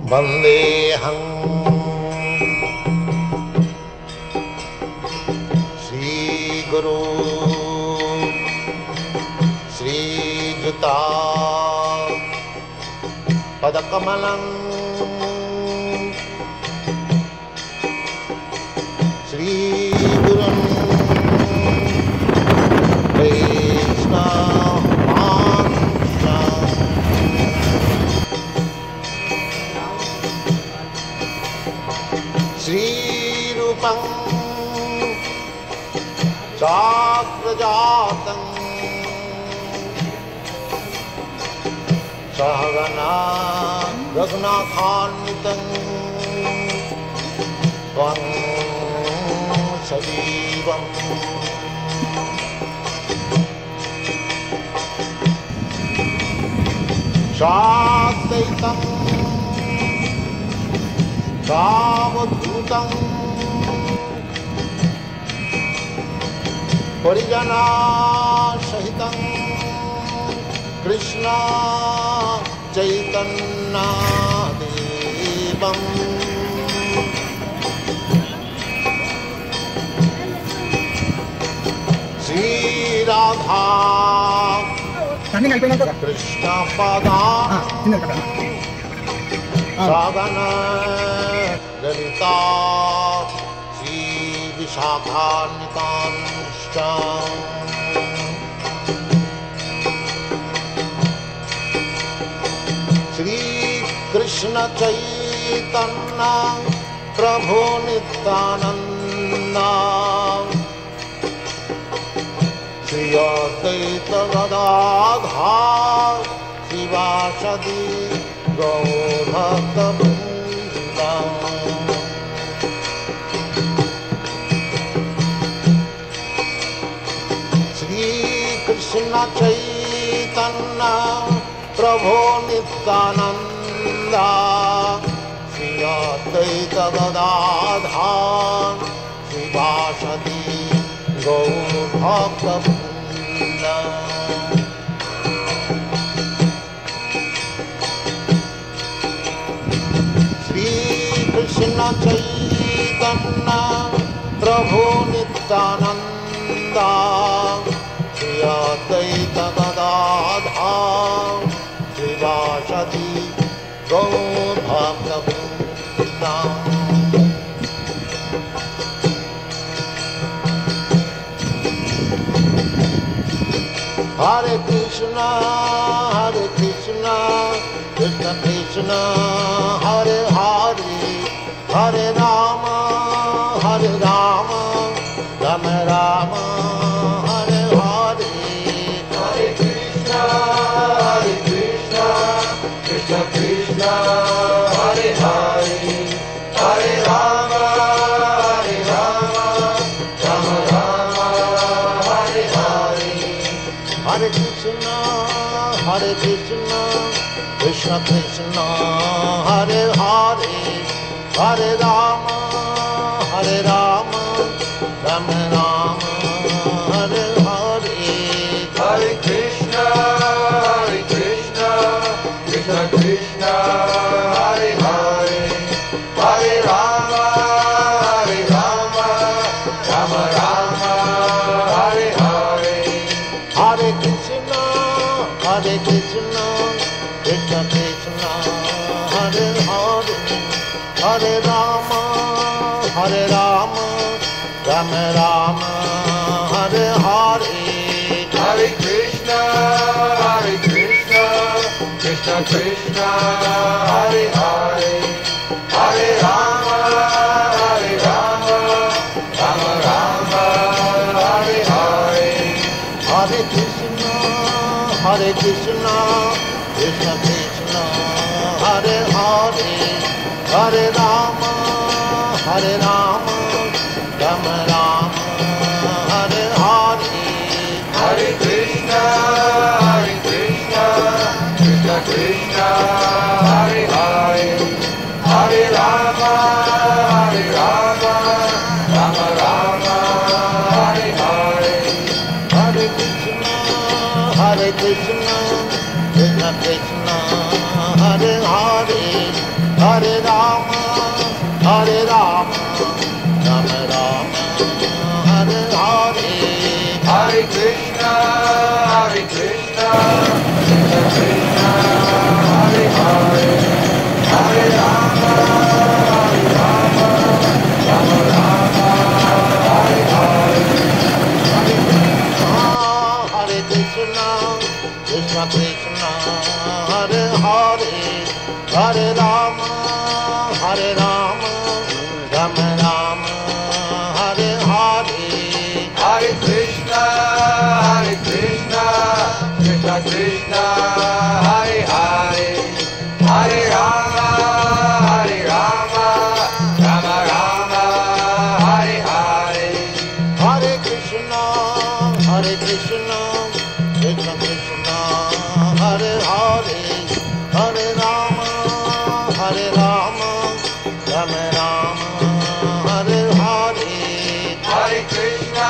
Vandeham Sri Guru Sri Juta Padakamalam Sri Guru Krishna Sri Rupam Sakrajatam Sahagana Raghunathanvitam Tvam Sajivam Sadvaitam Savadhutam Parijana Sahitam Krishna Chaitanya Devam Sri Radha Krishna Pada Sagana Lalita Sri Vishakhanitanscha Sri Krishna Chaitanya Prabhu Nityananda Sri Advaita Gadadhar Sivasadi Gaur-Bhakta-Vrinda Sri Krishna Chaitanya Prabhu Nityananda Sri Advaita Gadadhar Sivasadi Gaur-Bhakta-Vrinda Krishna Chaitanya Prabhu Nityananda Sri Advaita Gadadhar Srivasadi Gaur-Bhakta-Vrinda Hare Krishna Krishna Krishna Hare Hare Hare Rama Rama Rama Hare Hare Hare Krishna Krishna Krishna Hare Hare Hare Rama Rama Rama Hare Hare Hare Krishna Krishna Krishna Hare Hare Hare Rama Rama Rama Hare Hare Hare Krishna Krishna Krishna Hare Hare Hare Rama Rama Rama Hare Hare Hare Krishna Krishna Krishna Hare Hare Hare Rama Rama Rama Hare Hare Hare Krishna Krishna Krishna Hare Hare Hare Rama Rama Rama Hare Hare Hare Krishna Krishna Krishna Hare Hare Hare Rama Rama Rama Hare Hare Hare Krishna Krishna Krishna Hare Hare Hare Rama Rama Rama Hare Hare Hare Krishna Krishna Krishna Hare Hare Hare Rama, Hare Rama, Rama Rama, Hare Hare. Hare Krishna, Krishna Krishna, Hare Hare, Hare Rama, Rama, Rama Rama, Hare Hare. Hare Krishna, Krishna Krishna, Hare Hare, Hare Rama, Hare Rama, Rama Rama, Hare Hare. Hare Krishna, Krishna Krishna, Hare Hare, Hare Rama, Rama, Rama Rama, Hare Hare. Hare Krishna, Krishna Krishna, Hare Hare, Hare Rama, Rama, Rama Rama, Hare Hare. Hare Krishna,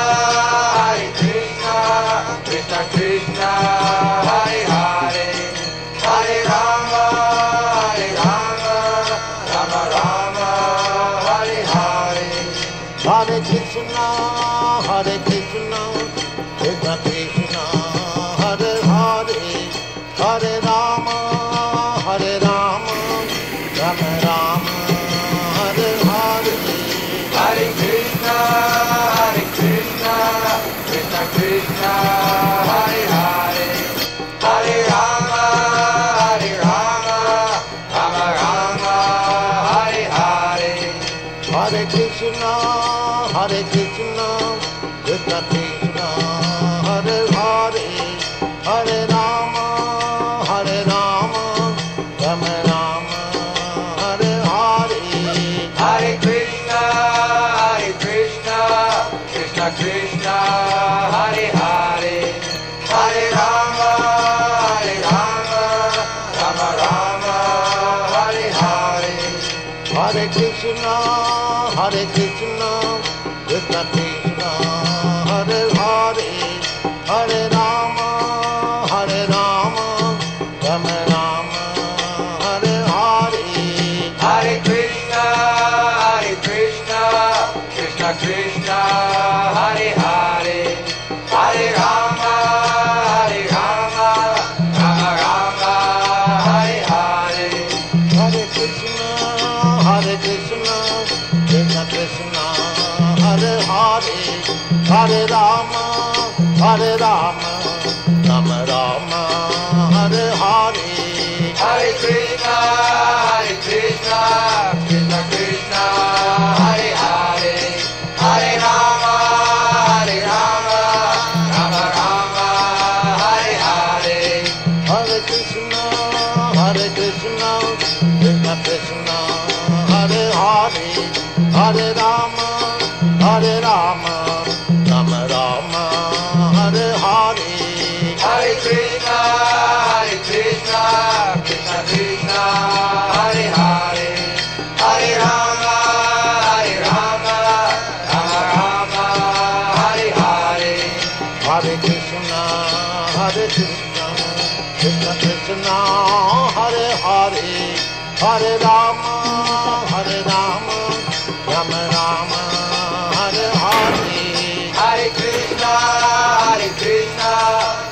Krishna Krishna, Hare Hare, Hare Rama, Rama, Rama Rama, Hare Hare. Hare Krishna, Krishna Krishna, Hare Hare, Hare Rama, Rama, Rama Rama, Hare Hare. Hare Krishna, Krishna Krishna, Hare Hare, Hare Rama, Rama, Rama Rama, Hare Hare. Hare Krishna, Krishna Krishna, Hare Hare, Hare Rama, Rama, Rama Rama, Hare Hare. Hare Krishna, Krishna Krishna, Hare Hare, Hare Rama, Rama, Rama Rama, Hare Hare. Hare Krishna, Krishna Krishna, Hare Hare, Hare Rama, Rama, Rama Rama, Hare Hare. Hare Krishna, Krishna Krishna, Hare Hare, Hare Rama, Rama, Rama Rama, Hare Hare. Hare Krishna, Krishna Krishna, Hare Hare, Hare Rama, Rama, Rama Rama, Hare Hare. Hare Krishna, Krishna Krishna, Hare Hare, Hare Rama, Rama, Rama Rama, Hare Hare. Hare Krishna, Krishna Krishna, Hare Hare, Hare Rama, Rama, Rama Rama, Hare Hare. Hare Krishna, Krishna Krishna, Hare Hare, Hare Rama, Rama, Rama Rama, Hare Hare. Hare Krishna, Krishna Krishna, Hare Hare, Hare Rama, Rama, Rama Rama, Hare Hare. Hare Krishna,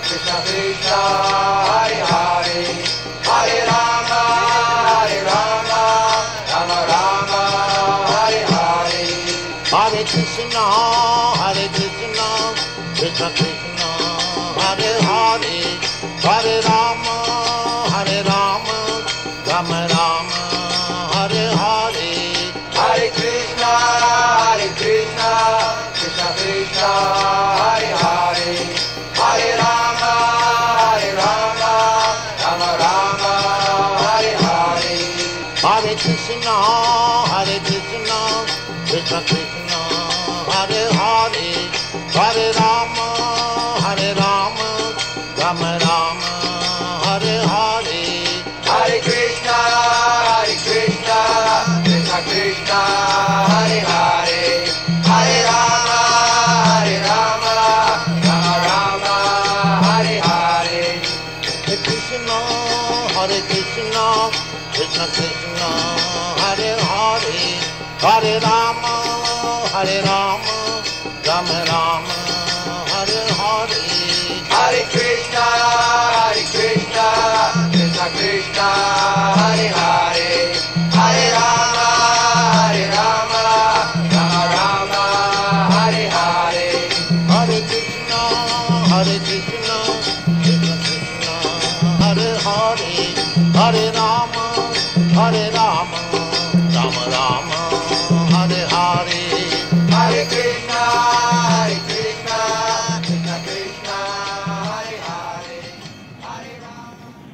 Krishna Krishna, Hare Hare, Hare Rama, Rama, Rama Rama, Hare Hare. Hare Krishna, Krishna Krishna, Hare Hare, Hare Rama, Rama, Rama Rama, Hare Hare. Hare Krishna, Krishna Krishna, Hare Hare, Hare Rama, Rama, Rama Rama, Hare Hare. Hare Krishna, Krishna Krishna, Hare Hare, Hare Rama, Rama, Rama Rama, Hare Krishna Krishna, Hare Hare, Hare Rama, Hare Rama, Rama Rama, Hare Hare. Hare Krishna, Krishna Krishna, Hare Hare, Hare Rama, Rama Rama, Hare Hare. Hare Krishna, Krishna Krishna, Hare Hare, Hare Rama, Rama